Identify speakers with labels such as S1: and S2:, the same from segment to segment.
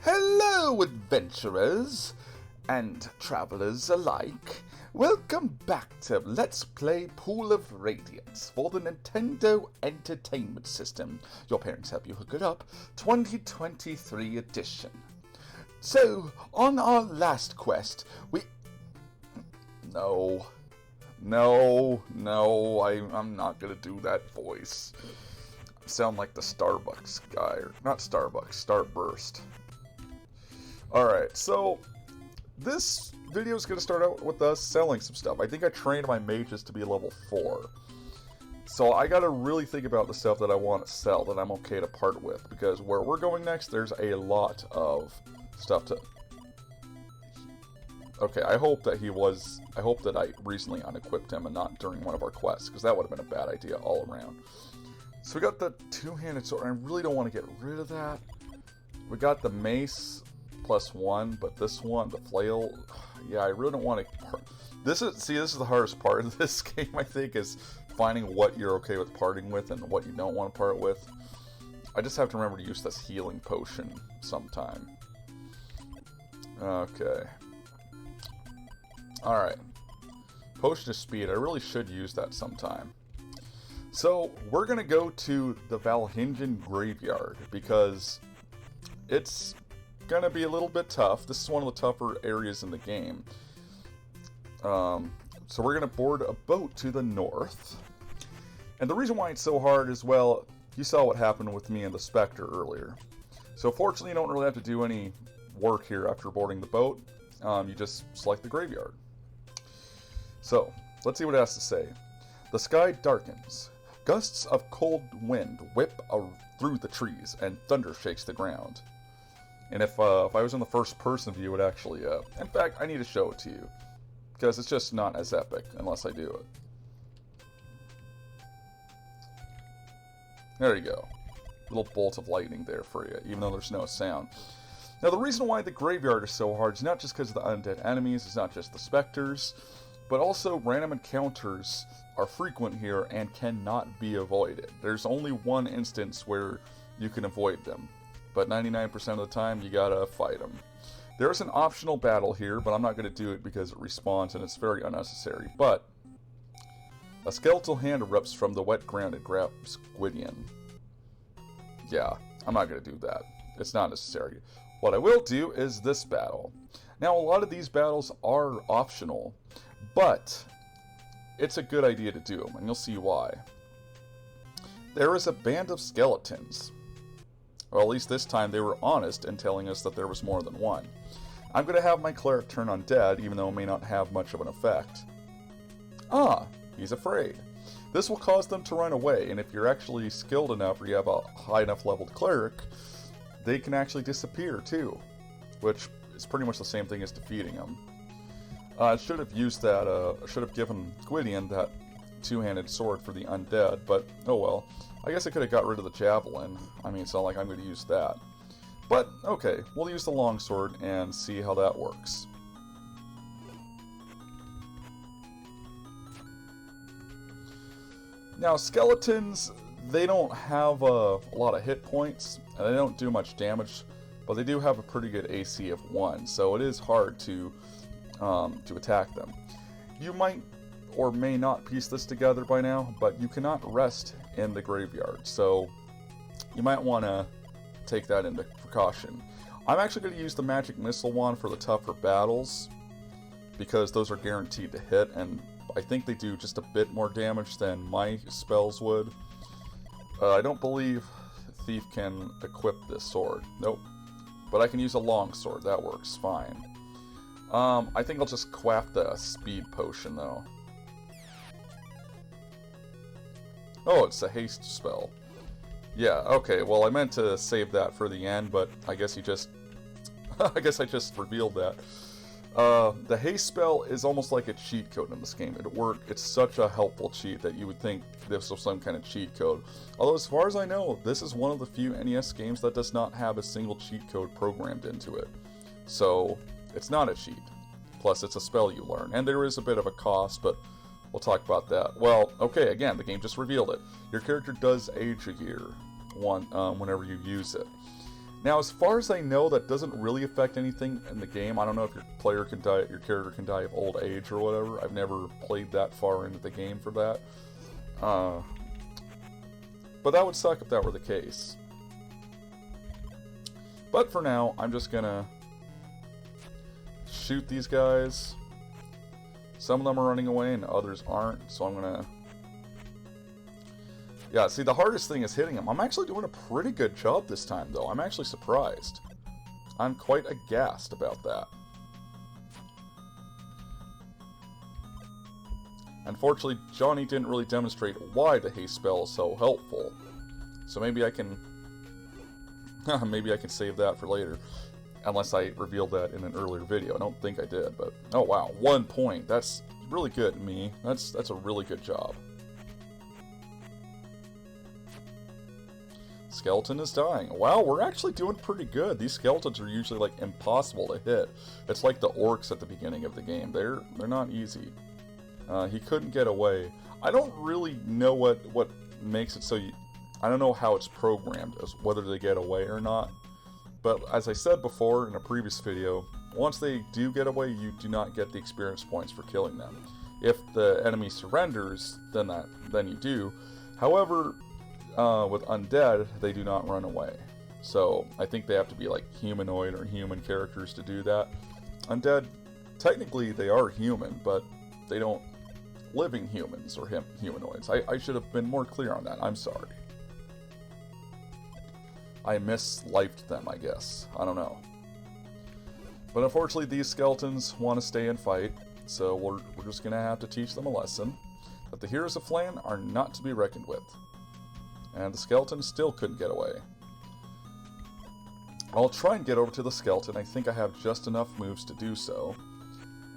S1: Hello, adventurers and travelers alike. Welcome back to Let's Play Pool of Radiance for the Nintendo Entertainment System. Your parents help you hook it up, 2023 edition. So, on our last quest, I'm not gonna do that voice. I sound like the Starbucks guy, or not Starbucks, Starburst. Alright, so this video is going to start out with us selling some stuff. I think I trained my mages to be level 4. So I got to really think about the stuff that I want to sell, that I'm okay to part with. Because where we're going next, there's a lot of stuff to... Okay, I hope that I recently unequipped him and not during one of our quests. Because that would have been a bad idea all around. So we got the two-handed sword, and I really don't want to get rid of that. We got the mace... +1, but this one, the flail, yeah, I really don't want to. This is the hardest part of this game. I think is finding what you're okay with parting with and what you don't want to part with. I just have to remember to use this healing potion sometime. Okay. All right. Potion of speed. I really should use that sometime. So we're gonna go to the Valhingen Graveyard because it's gonna be a little bit tough. This is one of the tougher areas in the game. So we're gonna board a boat to the north. And the reason why it's so hard is, well, you saw what happened with me and the Spectre earlier. So fortunately you don't really have to do any work here after boarding the boat. You just select the graveyard. So, let's see what it has to say. The sky darkens. Gusts of cold wind whip through the trees, and thunder shakes the ground. And if I was in the first person view, it would actually, in fact, I need to show it to you. Because it's just not as epic unless I do it. There you go. Little bolt of lightning there for you, even though there's no sound. Now, the reason why the graveyard is so hard is not just because of the undead enemies, it's not just the specters, but also random encounters are frequent here and cannot be avoided. There's only one instance where you can avoid them. But 99% of the time, you gotta fight them. There's an optional battle here, but I'm not gonna do it because it respawns and it's very unnecessary. But a skeletal hand erupts from the wet ground and grabs Gwydion. Yeah, I'm not gonna do that. It's not necessary. What I will do is this battle. Now, a lot of these battles are optional, but it's a good idea to do them, and you'll see why. There is a band of skeletons. Well, at least this time they were honest in telling us that there was more than one. I'm going to have my cleric turn undead, even though it may not have much of an effect. Ah, he's afraid. This will cause them to run away, and if you're actually skilled enough or you have a high enough leveled cleric, they can actually disappear too. Which is pretty much the same thing as defeating them. I should have used that, should have given Gwydion that two-handed sword for the undead, but oh well. I guess I could have got rid of the javelin. I mean, it's not like I'm going to use that. But, okay, we'll use the longsword and see how that works. Now, skeletons, they don't have a lot of hit points, and they don't do much damage, but they do have a pretty good AC of 1, so it is hard to attack them. You might or may not piece this together by now, but you cannot rest in the graveyard, so you might want to take that into precaution. I'm actually going to use the magic missile wand for the tougher battles, because those are guaranteed to hit, and I think they do just a bit more damage than my spells would. I don't believe Thief can equip this sword. Nope. But I can use a long sword, that works fine. I think I'll just quaff the speed potion though. Oh, it's a haste spell. Yeah, okay, well I meant to save that for the end, but I guess you just... I guess I just revealed that. The haste spell is almost like a cheat code in this game. It's such a helpful cheat that you would think this was some kind of cheat code. Although as far as I know, this is one of the few NES games that does not have a single cheat code programmed into it. So, it's not a cheat. Plus, it's a spell you learn. And there is a bit of a cost, but we'll talk about that. Well, okay, again, the game just revealed it. Your character does age a year whenever you use it. Now, as far as I know, that doesn't really affect anything in the game. I don't know if your character can die of old age or whatever. I've never played that far into the game for that. But that would suck if that were the case. But for now, I'm just gonna shoot these guys. Some of them are running away and others aren't, so I'm gonna... Yeah, see, the hardest thing is hitting them. I'm actually doing a pretty good job this time, though. I'm actually surprised. I'm quite aghast about that. Unfortunately, Johnny didn't really demonstrate why the haste spell is so helpful. So maybe I can... maybe I can save that for later. Unless I revealed that in an earlier video. I don't think I did, but... Oh, wow. 1 point. That's really good, me. That's a really good job. Skeleton is dying. Wow, we're actually doing pretty good. These skeletons are usually, like, impossible to hit. It's like the orcs at the beginning of the game. They're not easy. He couldn't get away. I don't really know what makes it so you... I don't know how it's programmed, as whether they get away or not. But as I said before in a previous video, once they do get away, you do not get the experience points for killing them. If the enemy surrenders, then you do. However, with Undead, they do not run away. So I think they have to be like humanoid or human characters to do that. Undead, technically they are human, but they don't living humans or humanoids. I should have been more clear on that. I'm sorry. I mislifed them, I guess. I don't know. But unfortunately, these skeletons want to stay and fight, so we're just going to have to teach them a lesson. That the heroes of Phlan are not to be reckoned with. And the skeleton still couldn't get away. I'll try and get over to the skeleton. I think I have just enough moves to do so.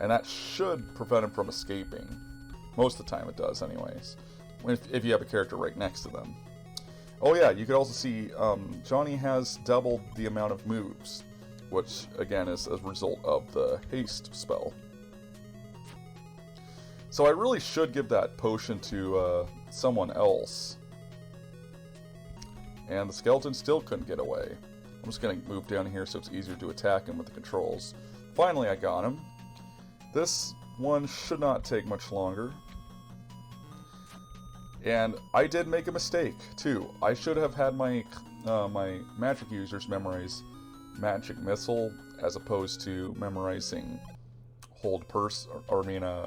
S1: And that should prevent him from escaping. Most of the time it does, anyways. If you have a character right next to them. Oh yeah, you could also see Johnny has doubled the amount of moves, which again is a result of the haste spell. So I really should give that potion to someone else. And the skeleton still couldn't get away. I'm just going to move down here so it's easier to attack him with the controls. Finally I got him. This one should not take much longer. And I did make a mistake, too. I should have had my my magic users memorize Magic Missile as opposed to memorizing Hold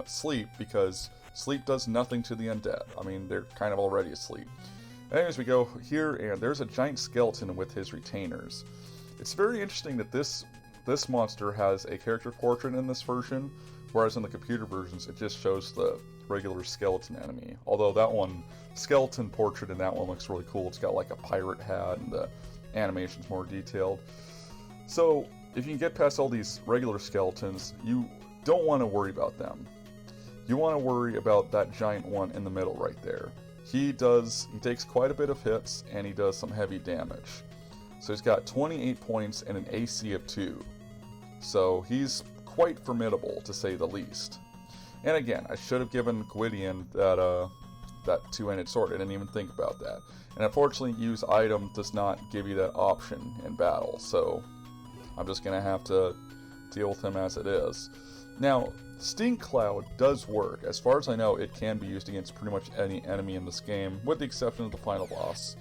S1: Sleep, because sleep does nothing to the undead. I mean, they're kind of already asleep. Anyways, we go here, and there's a giant skeleton with his retainers. It's very interesting that this monster has a character portrait in this version, whereas in the computer versions, it just shows the regular skeleton enemy. Although that one, skeleton portrait in that one looks really cool. It's got like a pirate hat, and the animation's more detailed. So, if you can get past all these regular skeletons, you don't want to worry about them. You want to worry about that giant one in the middle right there. He takes quite a bit of hits, and he does some heavy damage. So he's got 28 points and an AC of 2. So he's quite formidable, to say the least. And again, I should have given Gwydion that two-handed sword. I didn't even think about that. And unfortunately, use item does not give you that option in battle. So I'm just going to have to deal with him as it is. Now, Stink Cloud does work. As far as I know, it can be used against pretty much any enemy in this game, with the exception of the final boss.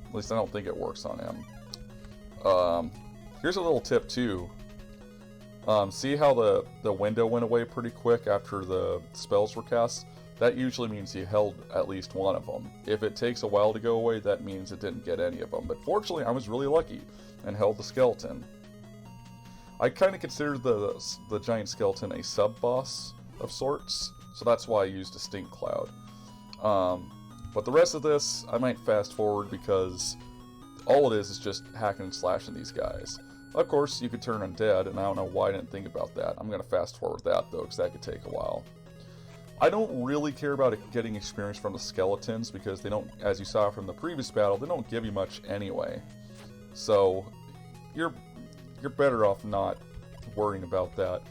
S1: At least I don't think it works on him. Here's a little tip too. See how the window went away pretty quick after the spells were cast? That usually means you held at least one of them. If it takes a while to go away, that means it didn't get any of them. But fortunately, I was really lucky and held the skeleton. I kind of consider the giant skeleton a sub-boss of sorts, so that's why I used a Stink Cloud. But the rest of this, I might fast forward because all it is just hacking and slashing these guys. Of course, you could turn undead, and I don't know why I didn't think about that. I'm going to fast forward that, though, because that could take a while. I don't really care about getting experience from the skeletons, because they don't, as you saw from the previous battle, they don't give you much anyway. So, you're better off not worrying about that.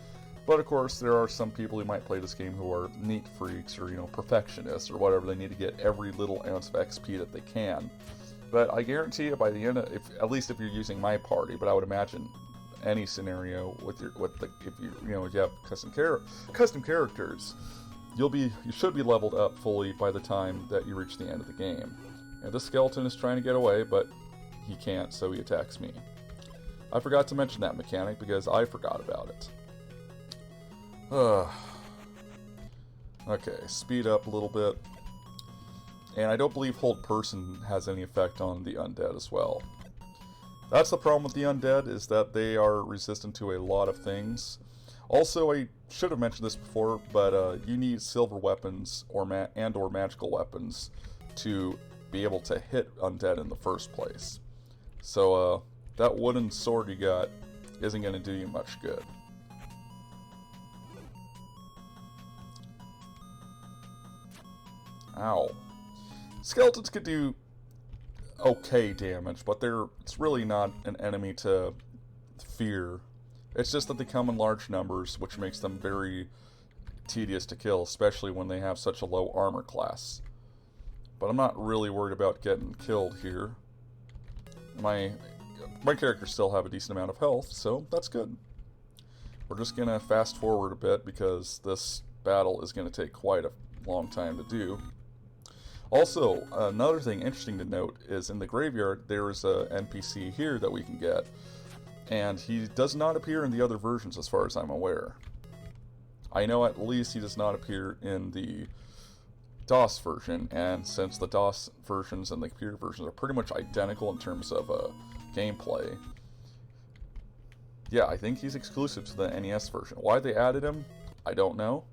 S1: But of course, there are some people who might play this game who are neat freaks or, perfectionists or whatever. They need to get every little ounce of XP that they can. But I guarantee you by the end of, at least if you're using my party, but I would imagine any scenario if you have custom characters, you should be leveled up fully by the time that you reach the end of the game. And this skeleton is trying to get away, but he can't, so he attacks me. I forgot to mention that mechanic because I forgot about it. Okay, speed up a little bit. And I don't believe hold person has any effect on the undead as well. That's the problem with the undead, is that they are resistant to a lot of things. Also, I should have mentioned this before, but you need silver weapons or magical weapons to be able to hit undead in the first place. So that wooden sword you got isn't going to do you much good. Ow. Skeletons could do okay damage, but it's really not an enemy to fear. It's just that they come in large numbers, which makes them very tedious to kill, especially when they have such a low armor class. But I'm not really worried about getting killed here. My characters still have a decent amount of health, so that's good. We're just gonna fast forward a bit because this battle is gonna take quite a long time to do. Also, another thing interesting to note is in the graveyard there is a NPC here that we can get, and he does not appear in the other versions as far as I'm aware. I know at least he does not appear in the DOS version, and since the DOS versions and the computer versions are pretty much identical in terms of gameplay, yeah, I think he's exclusive to the NES version. Why they added him, I don't know.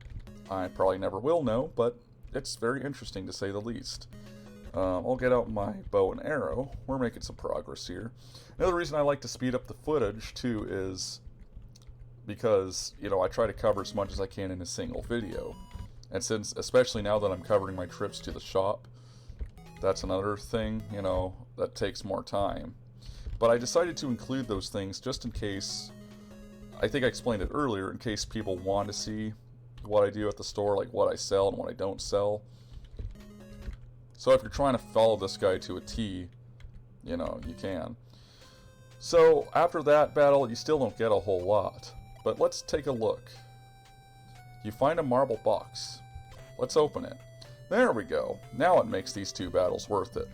S1: I probably never will know, but it's very interesting to say the least. I'll get out my bow and arrow. We're making some progress here. Another reason I like to speed up the footage, too, is because, I try to cover as much as I can in a single video. And since, especially now that I'm covering my trips to the shop, that's another thing, that takes more time. But I decided to include those things just in case, I think I explained it earlier, in case people want to see what I do at the store, like what I sell and what I don't sell. So if you're trying to follow this guy to a T, you can. So after that battle, you still don't get a whole lot. But let's take a look. You find a marble box. Let's open it. There we go. Now it makes these two battles worth it.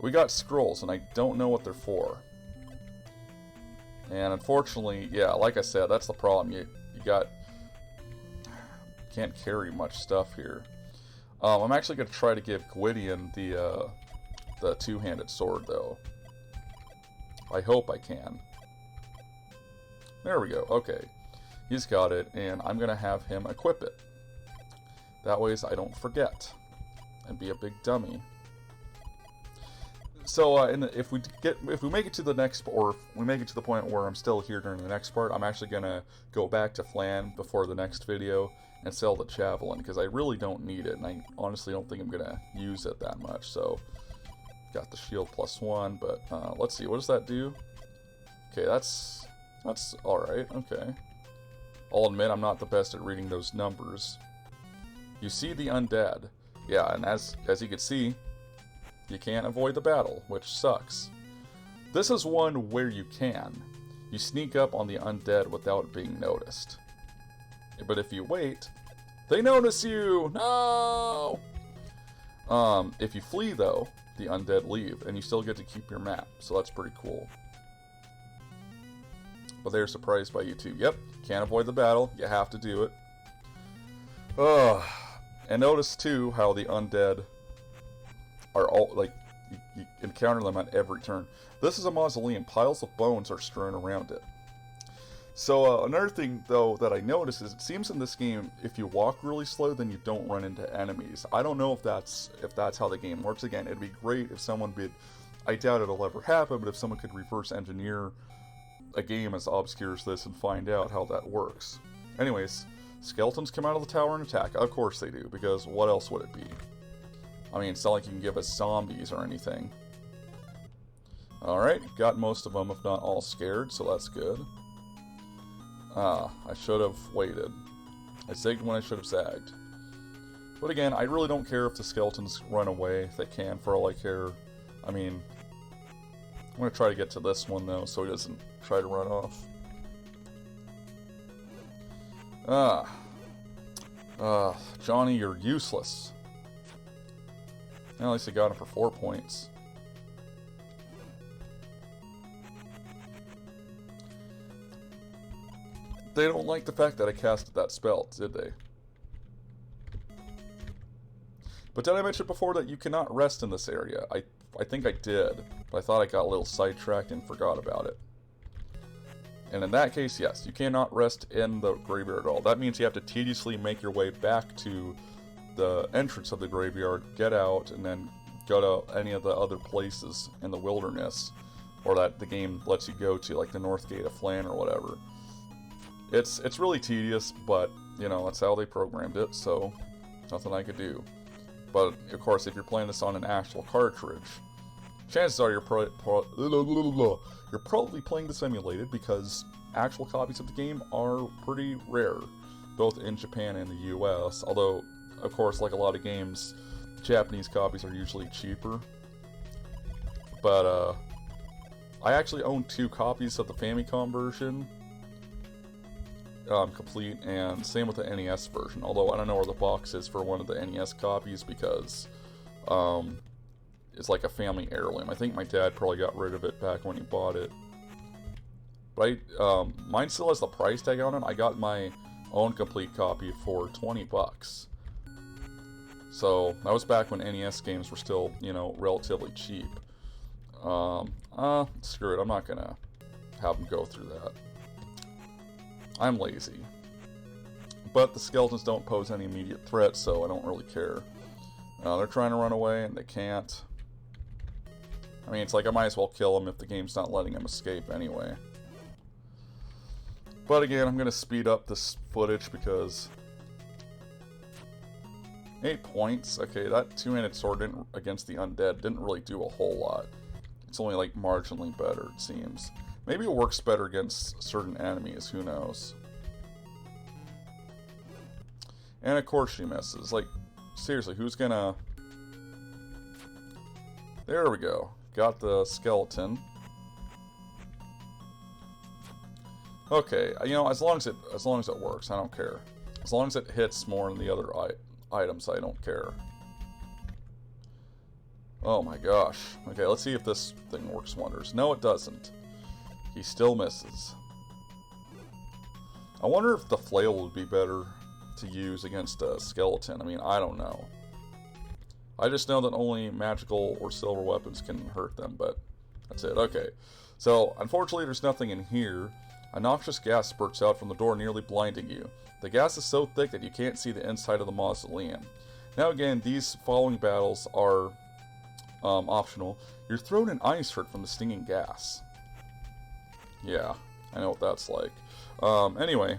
S1: We got scrolls, and I don't know what they're for. And unfortunately, yeah, like I said, that's the problem. You can't carry much stuff here. I'm actually going to try to give Gwydion the two-handed sword, though. I hope I can. There we go. Okay. He's got it, and I'm going to have him equip it. That way I don't forget and be a big dummy. So if we make it to the next, or if we make it to the point where I'm still here during the next part, I'm actually going to go back to Phlan before the next video and sell the javelin, because I really don't need it, and I honestly don't think I'm going to use it that much. So, got the shield +1, but let's see, what does that do? Okay, that's alright, okay. I'll admit I'm not the best at reading those numbers. You see the undead. Yeah, and as you can see, you can't avoid the battle, which sucks. This is one where you can. You sneak up on the undead without being noticed. But if you wait, they notice you! No! If you flee, though, the undead leave, and you still get to keep your map, so that's pretty cool. But they're surprised by you too. Yep, can't avoid the battle, you have to do it. And notice too how the undead are all, like, you encounter them at every turn. This is a mausoleum, piles of bones are strewn around it. So another thing though that I noticed is it seems in this game if you walk really slow then you don't run into enemies. I don't know if that's how the game works. Again, it'd be great if someone could, I doubt it'll ever happen, but if someone could reverse engineer a game as obscure as this and find out how that works. Anyways, skeletons come out of the tower and attack. Of course they do, because what else would it be? I mean, it's not like you can give us zombies or anything. Alright, got most of them, if not all scared, so that's good. I should have waited. I zigged when I should have zagged. But again, I really don't care if the skeletons run away. They can, for all I care. I mean, I'm going to try to get to this one, though, so he doesn't try to run off. Johnny, you're useless. Well, at least I got him for 4 points. They don't like the fact that I casted that spell, did they? But did I mention before that you cannot rest in this area? I think I did, but I thought I got a little sidetracked and forgot about it. And in that case, yes, you cannot rest in the graveyard at all. That means you have to tediously make your way back to the entrance of the graveyard, get out, and then go to any of the other places in the wilderness, or that the game lets you go to, like the North Gate of Phlan or whatever. It's really tedious, but, you know, that's how they programmed it, so nothing I could do. But, of course, if you're playing this on an actual cartridge, chances are you're probably playing this emulated, because actual copies of the game are pretty rare, both in Japan and the US, although, of course, like a lot of games, Japanese copies are usually cheaper. But, I actually own 2 copies of the Famicom version, complete, and same with the NES version, although I don't know where the box is for one of the NES copies, because it's like a family heirloom. I think my dad probably got rid of it back when he bought it. But mine still has the price tag on it. I got my own complete copy for 20 bucks. So that was back when NES games were still, you know, relatively cheap. Screw it, I'm not gonna have them go through that. I'm lazy. But the skeletons don't pose any immediate threat, so I don't really care. They're trying to run away, and they can't. I mean, it's like I might as well kill them if the game's not letting them escape anyway. But again, I'm going to speed up this footage because... 8 points. Okay, that two-handed sword against the Undead didn't really do a whole lot. It's only like marginally better, it seems. Maybe it works better against certain enemies, who knows. And of course she misses. Like, seriously, who's gonna... There we go. Got the skeleton. Okay, you know, as long as it works, I don't care. As long as it hits more than the other items, I don't care. Oh my gosh. Okay, let's see if this thing works wonders. No, it doesn't. He still misses. I wonder if the flail would be better to use against a skeleton. I mean, I don't know. I just know that only magical or silver weapons can hurt them, but that's it. Okay. So, unfortunately, there's nothing in here. A noxious gas spurts out from the door, nearly blinding you. The gas is so thick that you can't see the inside of the mausoleum. Now again, these following battles are optional. You're thrown in ice hurt from the stinging gas. Yeah, I know what that's like. Anyway,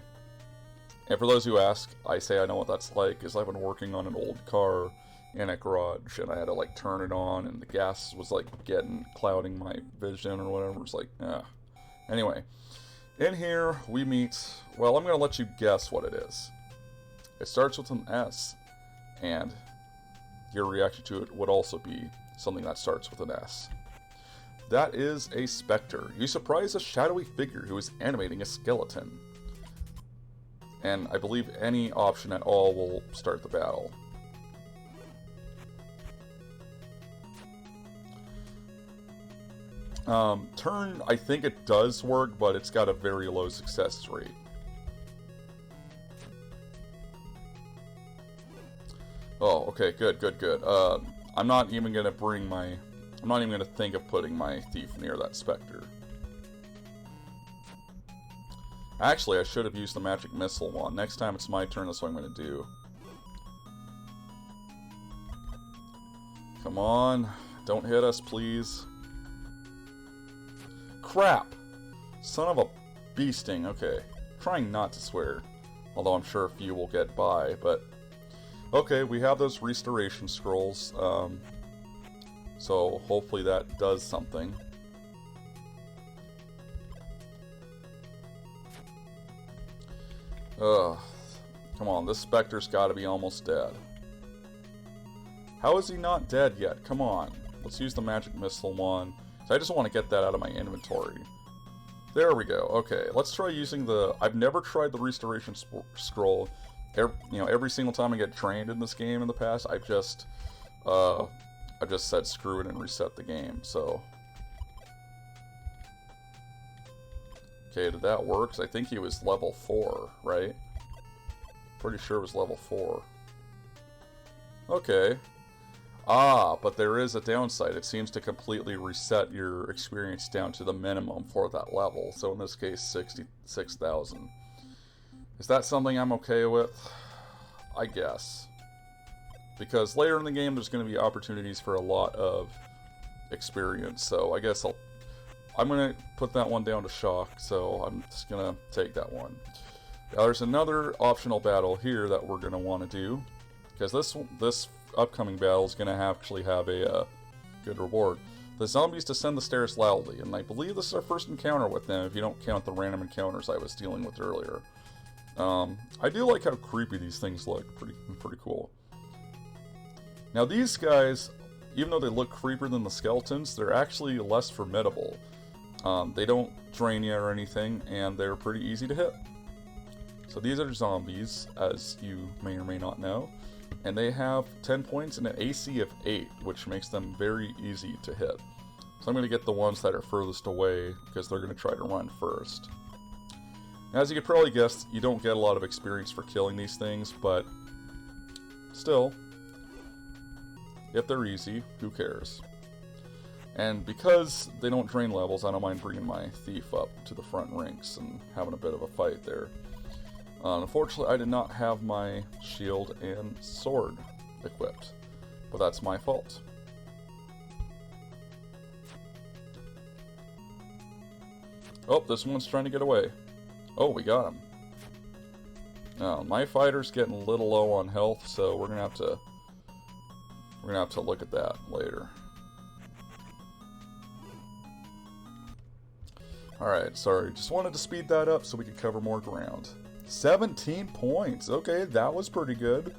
S1: and for those who ask, I say I know what that's like because I've been working on an old car in a garage, and I had to like turn it on, and the gas was like clouding my vision or whatever. It's like, Anyway, in here we meet. Well, I'm gonna let you guess what it is. It starts with an S, and your reaction to it would also be something that starts with an S. That is a Spectre. You surprise a shadowy figure who is animating a skeleton. And I believe any option at all will start the battle. Turn, I think it does work, but it's got a very low success rate. Oh, okay, good. I'm not even gonna think of putting my thief near that Spectre. Actually, I should have used the magic missile wand. Next time it's my turn, that's what I'm gonna do. Come on, don't hit us, please. Crap! Son of a bee sting. Okay, trying not to swear, although I'm sure a few will get by, but... Okay, we have those restoration scrolls, so hopefully that does something. Ugh. Come on, this Spectre's gotta be almost dead. How is he not dead yet? Come on. Let's use the magic missile one. So I just want to get that out of my inventory. There we go. Okay, let's try using the... I've never tried the restoration scroll. Every single time I get trained in this game in the past, I've just said screw it and reset the game. So, okay, did that work? 'Cause I think he was level 4, right? Pretty sure it was level 4. Okay. But there is a downside. It seems to completely reset your experience down to the minimum for that level. So in this case, 66,000. Is that something I'm okay with? I guess. Because later in the game, there's going to be opportunities for a lot of experience. So I guess I'm going to put that one down to shock. So I'm just going to take that one. Now there's another optional battle here that we're going to want to do. Because this upcoming battle is going to actually have a good reward. The zombies descend the stairs loudly, and I believe this is our first encounter with them if you don't count the random encounters I was dealing with earlier. I do like how creepy these things look. Pretty cool. Now these guys, even though they look creepier than the skeletons, they're actually less formidable. They don't drain you or anything, and they're pretty easy to hit. So these are zombies, as you may or may not know. And they have 10 points and an AC of 8, which makes them very easy to hit. So I'm going to get the ones that are furthest away, because they're going to try to run first. Now, as you could probably guess, you don't get a lot of experience for killing these things, but still, if they're easy, who cares? And because they don't drain levels, I don't mind bringing my thief up to the front ranks and having a bit of a fight there. Unfortunately, I did not have my shield and sword equipped, but that's my fault. Oh, this one's trying to get away. Oh, we got him. Now, my fighter's getting a little low on health, so we're gonna have to look at that later. Alright, sorry, just wanted to speed that up so we could cover more ground. 17 points. Okay, that was pretty good.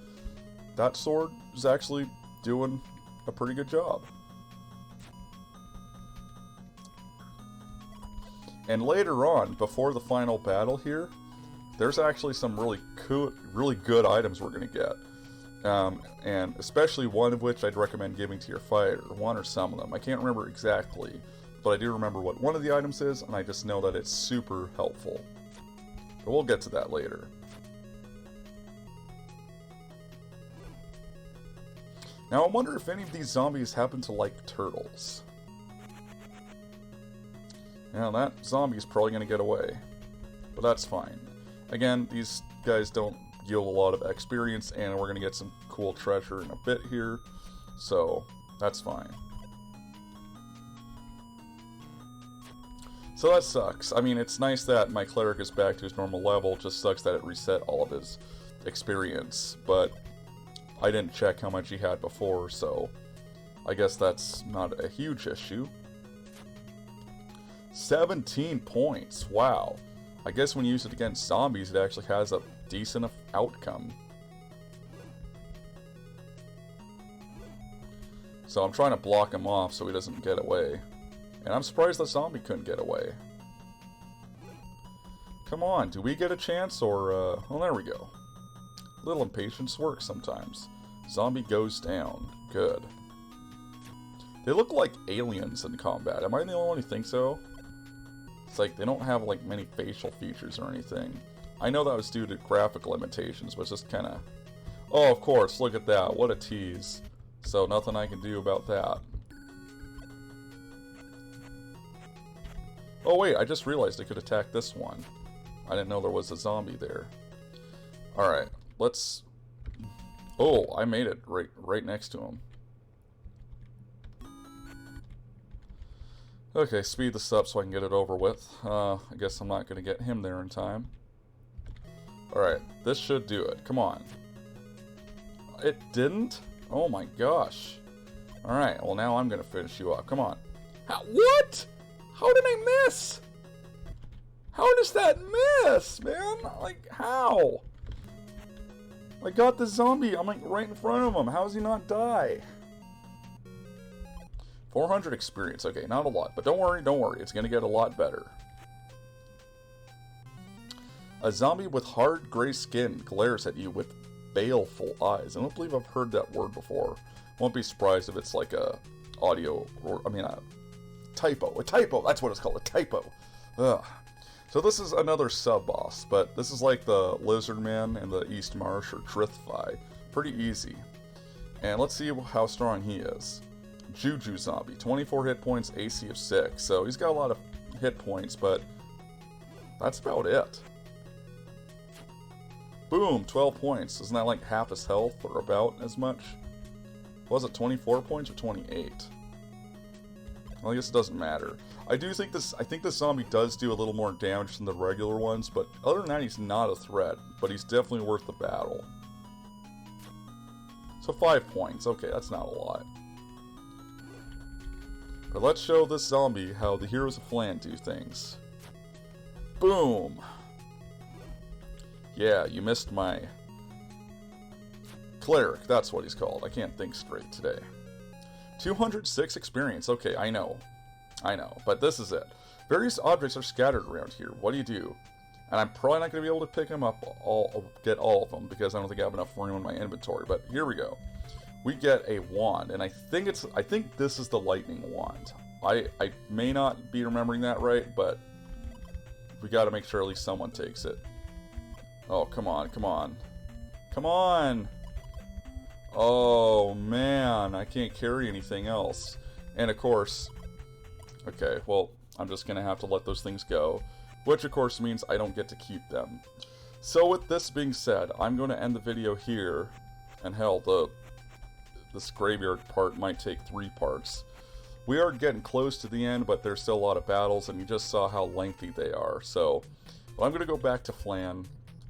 S1: That sword is actually doing a pretty good job. And later on, before the final battle here, there's actually some really good items we're going to get. And especially one of which I'd recommend giving to your fighter. One or some of them. I can't remember exactly, but I do remember what one of the items is, and I just know that it's super helpful. But we'll get to that later. Now I wonder if any of these zombies happen to like turtles. Now that zombie is probably going to get away. But that's fine. Again, these guys don't yield a lot of experience, and we're going to get some cool treasure in a bit here. So, that's fine. So that sucks. I mean, it's nice that my cleric is back to his normal level, just sucks that it reset all of his experience, but I didn't check how much he had before, so I guess that's not a huge issue. 17 points, wow. I guess when you use it against zombies, it actually has a decent outcome. So I'm trying to block him off so he doesn't get away. And I'm surprised the zombie couldn't get away. Come on, do we get a chance or, well, there we go. Little impatience works sometimes. Zombie goes down. Good. They look like aliens in combat. Am I the only one who thinks so? It's like they don't have, like, many facial features or anything. I know that was due to graphic limitations, but it's just kind of... Oh, of course, look at that. What a tease. So, nothing I can do about that. Oh wait, I just realized I could attack this one. I didn't know there was a zombie there. Alright, let's... Oh, I made it right next to him. Okay, speed this up so I can get it over with. I guess I'm not going to get him there in time. Alright, this should do it. Come on. It didn't? Oh my gosh. Alright, well now I'm going to finish you off. Come on. What? How did I miss? How does that miss, man? Like, how? I got the zombie. I'm like right in front of him. How does he not die? 400 experience. Okay, not a lot, but don't worry, don't worry. It's going to get a lot better. A zombie with hard gray skin glares at you with baleful eyes. I don't believe I've heard that word before. Won't be surprised if it's like a audio, or I mean a typo. A typo, that's what it's called, a typo. Ugh. So this is another sub-boss, but this is like the Lizard Man in the East Marsh or Trithphi. Pretty easy. And let's see how strong he is. Juju zombie, 24 hit points, AC of 6. So he's got a lot of hit points, but that's about it. Boom, 12 points. Isn't that like half his health or about as much? Was it 24 points or 28? Well, I guess it doesn't matter. I think this zombie does do a little more damage than the regular ones, but other than that, he's not a threat. But he's definitely worth the battle. So 5 points. Okay, that's not a lot. But let's show this zombie how the heroes of Phlan do things. Boom! Yeah, you missed my cleric. That's what he's called. I can't think straight today. 206 experience. Okay, I know. But this is it. Various objects are scattered around here. What do? And I'm probably not going to be able to pick them up get all of them, because I don't think I have enough room in my inventory. But here we go. We get a wand, and I think this is the lightning wand. I may not be remembering that right, but we got to make sure at least someone takes it. Oh, come on, come on. Come on! Oh, man, I can't carry anything else. And of course, okay, well, I'm just gonna have to let those things go, which of course means I don't get to keep them. So with this being said, I'm going to end the video here, and hell, this graveyard part might take 3 parts. We are getting close to the end, but there's still a lot of battles, and you just saw how lengthy they are. So, well, I'm going to go back to Phlan.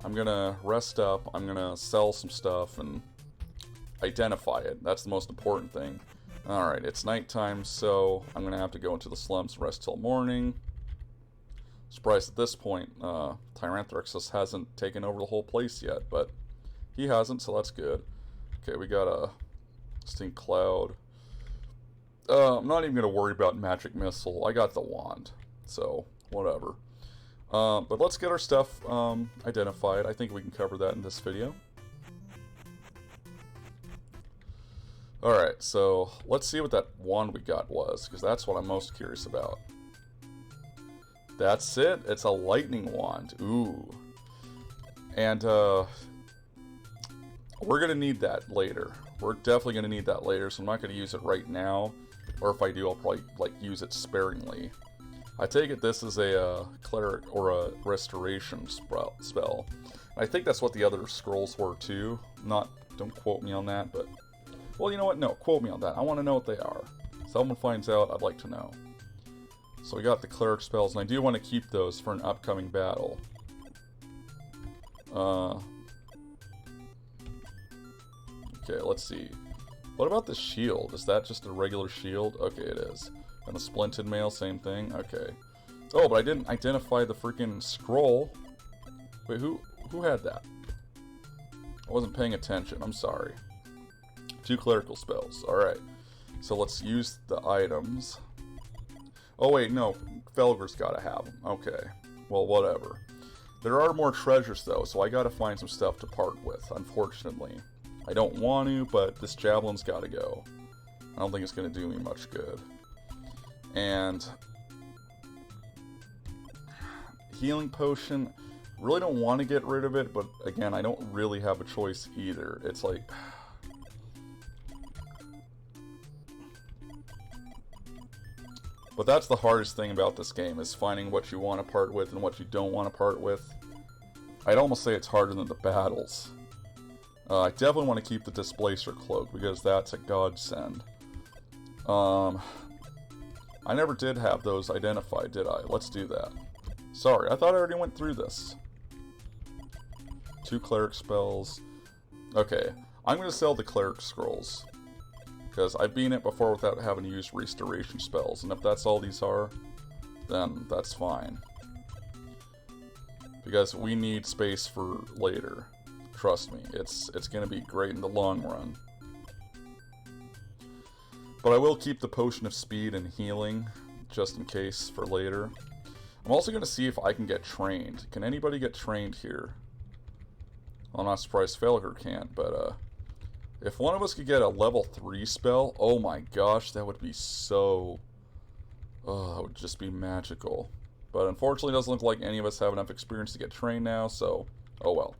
S1: I'm going to rest up, I'm going to sell some stuff, and identify it. That's the most important thing. Alright, it's nighttime, so I'm going to have to go into the slums and rest till morning. Surprised at this point, Tyranthrexus hasn't taken over the whole place yet, but he hasn't, so that's good. Okay, we got a Distinct Cloud. I'm not even going to worry about Magic Missile. I got the wand, so whatever. But let's get our stuff identified. I think we can cover that in this video. Alright, so let's see what that wand we got was, because that's what I'm most curious about. That's it. It's a lightning wand. Ooh. And we're going to need that later. We're definitely going to need that later, so I'm not going to use it right now. Or if I do, I'll probably use it sparingly. I take it this is a cleric or a restoration spell. I think that's what the other scrolls were too. Don't quote me on that, but... Well, you know what? No, quote me on that. I want to know what they are. If someone finds out, I'd like to know. So we got the cleric spells, and I do want to keep those for an upcoming battle. Okay, let's see. What about the shield? Is that just a regular shield? Okay, it is. And the splinted mail, same thing? Okay. Oh, but I didn't identify the freaking scroll. Wait, who had that? I wasn't paying attention. I'm sorry. 2 clerical spells. Alright. So let's use the items. Oh wait, no. Felger's gotta have them. Okay. Well, whatever. There are more treasures though, so I gotta find some stuff to part with, unfortunately. I don't want to, but this javelin's gotta go. I don't think it's gonna do me much good. And... healing potion... really don't want to get rid of it, but again, I don't really have a choice either. It's like... But that's the hardest thing about this game, is finding what you want to part with and what you don't want to part with. I'd almost say it's harder than the battles. I definitely want to keep the Displacer Cloak, because that's a godsend. I never did have those identified, did I? Let's do that. Sorry, I thought I already went through this. 2 cleric spells. Okay, I'm going to sell the cleric scrolls. Because I've beaten it before without having to use restoration spells, and if that's all these are, then that's fine. Because we need space for later. Trust me, it's going to be great in the long run. But I will keep the Potion of Speed and Healing, just in case, for later. I'm also going to see if I can get trained. Can anybody get trained here? I'm not surprised Felger can't, but if one of us could get a level 3 spell, oh my gosh, that would be so... Oh, that would just be magical. But unfortunately, it doesn't look like any of us have enough experience to get trained now, so oh well.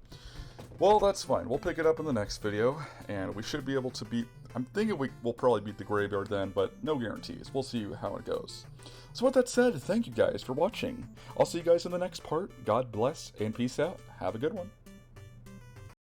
S1: Well, that's fine. We'll pick it up in the next video, and we should be able to beat... I'm thinking we'll probably beat the Graveyard then, but no guarantees. We'll see how it goes. So with that said, thank you guys for watching. I'll see you guys in the next part. God bless, and peace out. Have a good one.